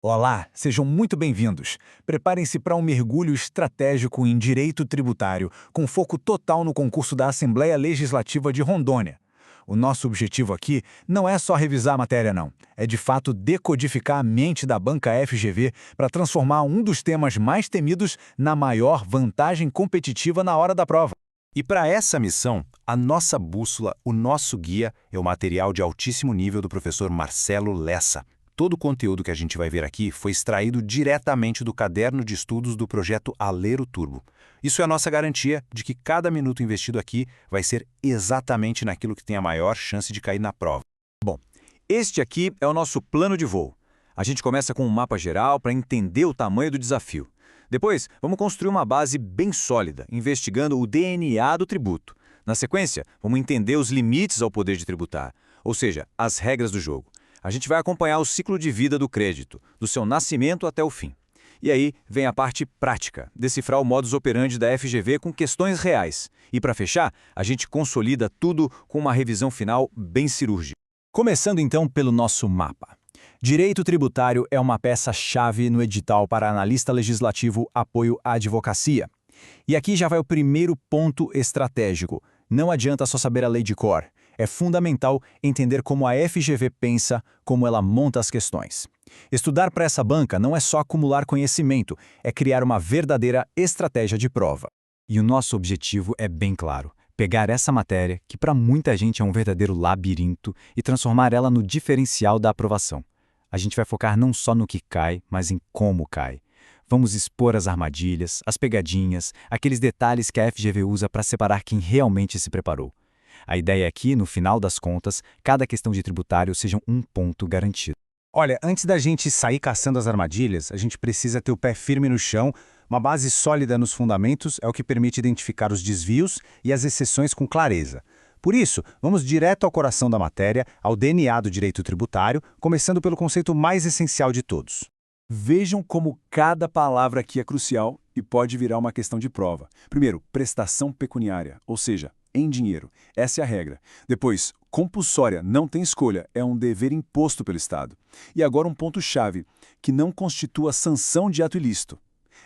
Olá, sejam muito bem-vindos. Preparem-se para um mergulho estratégico em direito tributário, com foco total no concurso da Assembleia Legislativa de Rondônia. O nosso objetivo aqui não é só revisar a matéria, não. É de fato decodificar a mente da banca FGV para transformar um dos temas mais temidos na maior vantagem competitiva na hora da prova. E para essa missão, a nossa bússola, o nosso guia, é o material de altíssimo nível do professor Marcelo Lessa. Todo o conteúdo que a gente vai ver aqui foi extraído diretamente do caderno de estudos do projeto Alero Turbo. Isso é a nossa garantia de que cada minuto investido aqui vai ser exatamente naquilo que tem a maior chance de cair na prova. Este aqui é o nosso plano de voo. A gente começa com um mapa geral para entender o tamanho do desafio. Depois, vamos construir uma base bem sólida, investigando o DNA do tributo. Na sequência, vamos entender os limites ao poder de tributar, ou seja, as regras do jogo. A gente vai acompanhar o ciclo de vida do crédito, do seu nascimento até o fim. E aí vem a parte prática, decifrar o modus operandi da FGV com questões reais. E para fechar, a gente consolida tudo com uma revisão final bem cirúrgica. Começando então pelo nosso mapa. Direito tributário é uma peça-chave no edital para analista legislativo apoio à advocacia. E aqui já vai o primeiro ponto estratégico. Não adianta só saber a lei de cor. É fundamental entender como a FGV pensa, como ela monta as questões. Estudar para essa banca não é só acumular conhecimento, é criar uma verdadeira estratégia de prova. E o nosso objetivo é bem claro: pegar essa matéria, que para muita gente é um verdadeiro labirinto, e transformar ela no diferencial da aprovação. A gente vai focar não só no que cai, mas em como cai. Vamos expor as armadilhas, as pegadinhas, aqueles detalhes que a FGV usa para separar quem realmente se preparou. A ideia é que, no final das contas, cada questão de tributário seja um ponto garantido. Olha, antes da gente sair caçando as armadilhas, a gente precisa ter o pé firme no chão. Uma base sólida nos fundamentos é o que permite identificar os desvios e as exceções com clareza. Por isso, vamos direto ao coração da matéria, ao DNA do direito tributário, começando pelo conceito mais essencial de todos. Vejam como cada palavra aqui é crucial e pode virar uma questão de prova. Primeiro, prestação pecuniária, ou seja, em dinheiro. Essa é a regra. Depois, compulsória, não tem escolha, é um dever imposto pelo Estado. E agora um ponto-chave, que não constitua sanção de ato ilícito.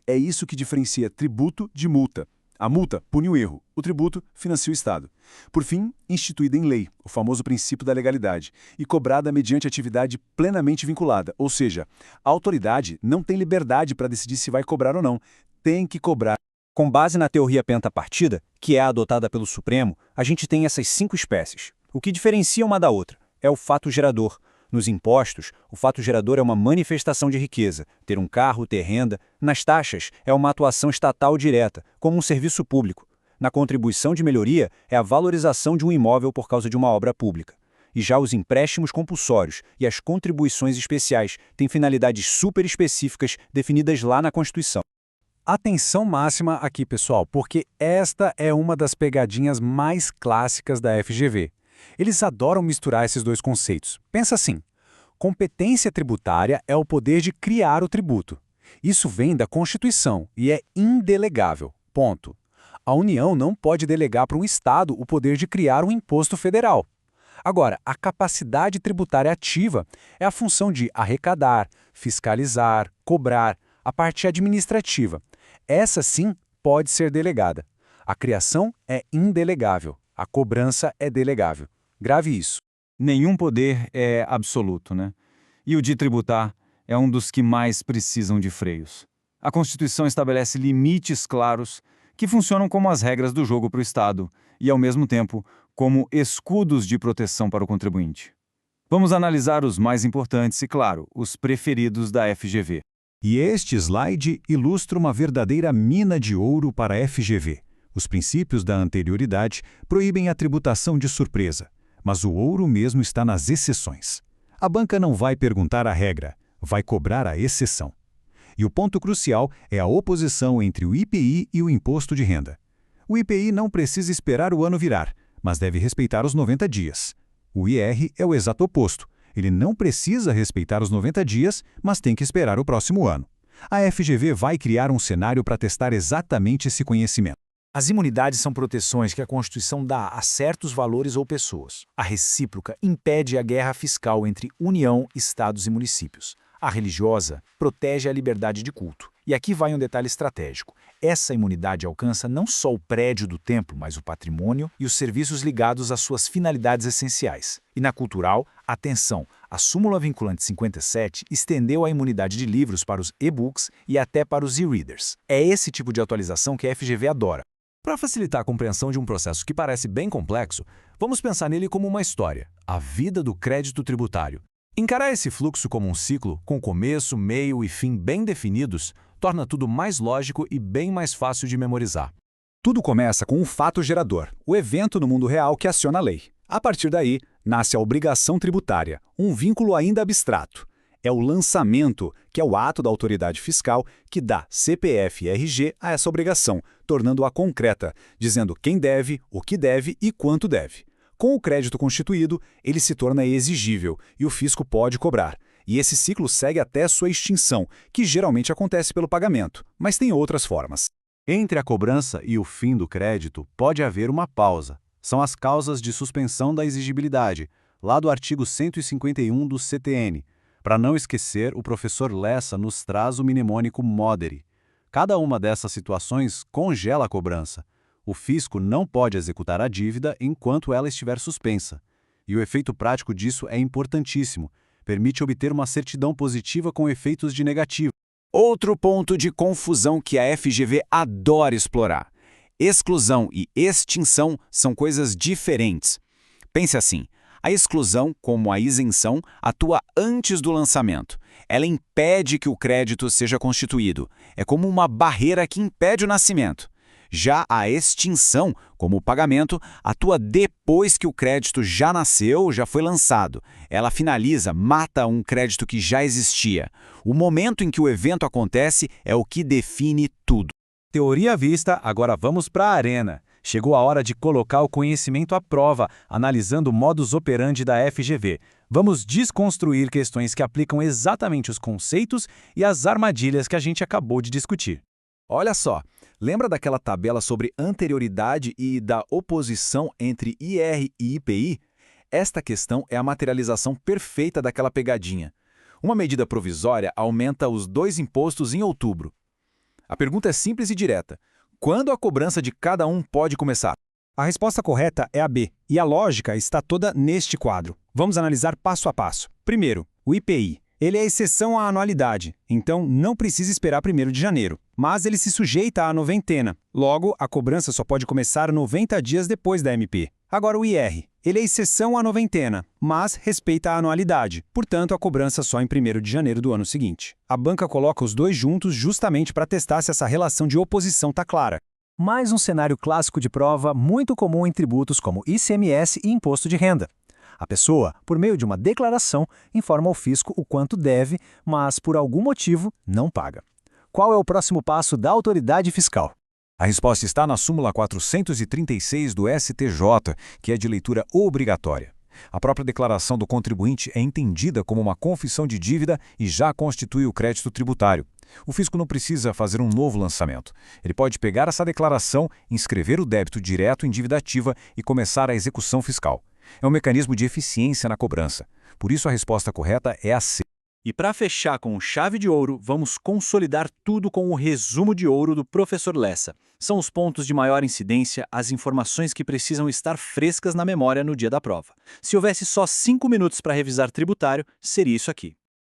É isso que diferencia tributo de multa. A multa pune o erro, o tributo financia o Estado. Por fim, instituída em lei, o famoso princípio da legalidade, e cobrada mediante atividade plenamente vinculada, ou seja, a autoridade não tem liberdade para decidir se vai cobrar ou não, tem que cobrar. Com base na teoria pentapartida, que é adotada pelo Supremo, a gente tem essas 5 espécies. O que diferencia uma da outra é o fato gerador. Nos impostos, o fato gerador é uma manifestação de riqueza, ter um carro, ter renda. Nas taxas, é uma atuação estatal direta, como um serviço público. Na contribuição de melhoria, é a valorização de um imóvel por causa de uma obra pública. E já os empréstimos compulsórios e as contribuições especiais têm finalidades super específicas definidas lá na Constituição. Atenção máxima aqui, pessoal, porque esta é uma das pegadinhas mais clássicas da FGV. Eles adoram misturar esses dois conceitos. Pensa assim: competência tributária é o poder de criar o tributo. Isso vem da Constituição e é indelegável. Ponto. A União não pode delegar para um Estado o poder de criar um imposto federal. Agora, a capacidade tributária ativa é a função de arrecadar, fiscalizar, cobrar, a parte administrativa. Essa sim pode ser delegada. A criação é indelegável. A cobrança é delegável. Grave isso. Nenhum poder é absoluto, né? E o de tributar é um dos que mais precisam de freios. A Constituição estabelece limites claros que funcionam como as regras do jogo para o Estado e, ao mesmo tempo, como escudos de proteção para o contribuinte. Vamos analisar os mais importantes e, claro, os preferidos da FGV. E este slide ilustra uma verdadeira mina de ouro para a FGV. Os princípios da anterioridade proíbem a tributação de surpresa, mas o ouro mesmo está nas exceções. A banca não vai perguntar a regra, vai cobrar a exceção. E o ponto crucial é a oposição entre o IPI e o imposto de renda. O IPI não precisa esperar o ano virar, mas deve respeitar os 90 dias. O IR é o exato oposto. Ele não precisa respeitar os 90 dias, mas tem que esperar o próximo ano. A FGV vai criar um cenário para testar exatamente esse conhecimento. As imunidades são proteções que a Constituição dá a certos valores ou pessoas. A recíproca impede a guerra fiscal entre União, Estados e municípios. A religiosa protege a liberdade de culto. E aqui vai um detalhe estratégico. Essa imunidade alcança não só o prédio do templo, mas o patrimônio e os serviços ligados às suas finalidades essenciais. E na cultural, atenção, a súmula vinculante 57 estendeu a imunidade de livros para os e-books e até para os e-readers. É esse tipo de atualização que a FGV adora. Para facilitar a compreensão de um processo que parece bem complexo, vamos pensar nele como uma história, a vida do crédito tributário. Encarar esse fluxo como um ciclo, com começo, meio e fim bem definidos, torna tudo mais lógico e bem mais fácil de memorizar. Tudo começa com um fato gerador, o evento no mundo real que aciona a lei. A partir daí, nasce a obrigação tributária, um vínculo ainda abstrato. É o lançamento, que é o ato da autoridade fiscal que dá CPF e RG a essa obrigação, tornando-a concreta, dizendo quem deve, o que deve e quanto deve. Com o crédito constituído, ele se torna exigível e o fisco pode cobrar. E esse ciclo segue até sua extinção, que geralmente acontece pelo pagamento, mas tem outras formas. Entre a cobrança e o fim do crédito, pode haver uma pausa. São as causas de suspensão da exigibilidade, lá do artigo 151 do CTN. Para não esquecer, o professor Lessa nos traz o mnemônico MODERE. Cada uma dessas situações congela a cobrança. O fisco não pode executar a dívida enquanto ela estiver suspensa. E o efeito prático disso é importantíssimo. Permite obter uma certidão positiva com efeitos de negativo. Outro ponto de confusão que a FGV adora explorar. Exclusão e extinção são coisas diferentes. Pense assim, a exclusão, como a isenção, atua antes do lançamento. Ela impede que o crédito seja constituído. É como uma barreira que impede o nascimento. Já a extinção, como o pagamento, atua depois que o crédito já nasceu, já foi lançado. Ela finaliza, mata um crédito que já existia. O momento em que o evento acontece é o que define tudo. Teoria à vista, agora vamos para a arena. Chegou a hora de colocar o conhecimento à prova, analisando o modus operandi da FGV. Vamos desconstruir questões que aplicam exatamente os conceitos e as armadilhas que a gente acabou de discutir. Olha só, lembra daquela tabela sobre anterioridade e da oposição entre IR e IPI? Esta questão é a materialização perfeita daquela pegadinha. Uma medida provisória aumenta os dois impostos em outubro. A pergunta é simples e direta. Quando a cobrança de cada um pode começar? A resposta correta é a B, e a lógica está toda neste quadro. Vamos analisar passo a passo. Primeiro, o IPI. Ele é exceção à anualidade, então não precisa esperar 1º de janeiro. Mas ele se sujeita à noventena. Logo, a cobrança só pode começar 90 dias depois da MP. Agora o IR. Ele é exceção à noventena, mas respeita a anualidade. Portanto, a cobrança só em 1º de janeiro do ano seguinte. A banca coloca os dois juntos justamente para testar se essa relação de oposição está clara. Mais um cenário clássico de prova muito comum em tributos como ICMS e imposto de renda. A pessoa, por meio de uma declaração, informa ao fisco o quanto deve, mas por algum motivo não paga. Qual é o próximo passo da autoridade fiscal? A resposta está na súmula 436 do STJ, que é de leitura obrigatória. A própria declaração do contribuinte é entendida como uma confissão de dívida e já constitui o crédito tributário. O fisco não precisa fazer um novo lançamento. Ele pode pegar essa declaração, inscrever o débito direto em dívida ativa e começar a execução fiscal. É um mecanismo de eficiência na cobrança. Por isso a resposta correta é a C. E para fechar com chave de ouro, vamos consolidar tudo com o resumo de ouro do professor Lessa. São os pontos de maior incidência, as informações que precisam estar frescas na memória no dia da prova. Se houvesse só 5 minutos para revisar tributário, seria isso aqui.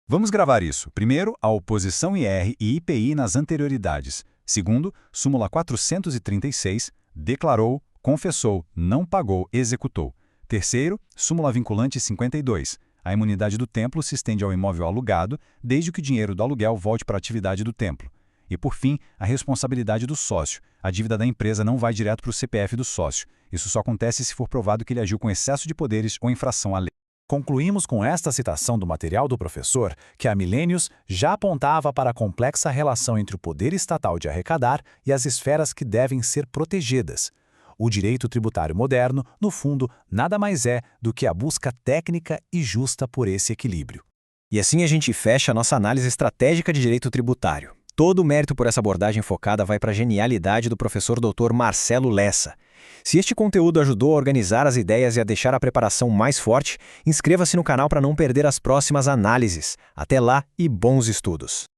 Vamos gravar isso. Primeiro, a oposição IR e IPI nas anterioridades. Segundo, súmula 436, declarou, confessou, não pagou, executou. Terceiro, súmula vinculante 52. A imunidade do templo se estende ao imóvel alugado, desde que o dinheiro do aluguel volte para a atividade do templo. E, por fim, a responsabilidade do sócio. A dívida da empresa não vai direto para o CPF do sócio. Isso só acontece se for provado que ele agiu com excesso de poderes ou infração à lei. Concluímos com esta citação do material do professor que há milênios já apontava para a complexa relação entre o poder estatal de arrecadar e as esferas que devem ser protegidas. O direito tributário moderno, no fundo, nada mais é do que a busca técnica e justa por esse equilíbrio. E assim a gente fecha a nossa análise estratégica de direito tributário. Todo o mérito por essa abordagem focada vai para a genialidade do professor Dr. Marcelo Lessa. Se este conteúdo ajudou a organizar as ideias e a deixar a preparação mais forte, inscreva-se no canal para não perder as próximas análises. Até lá e bons estudos!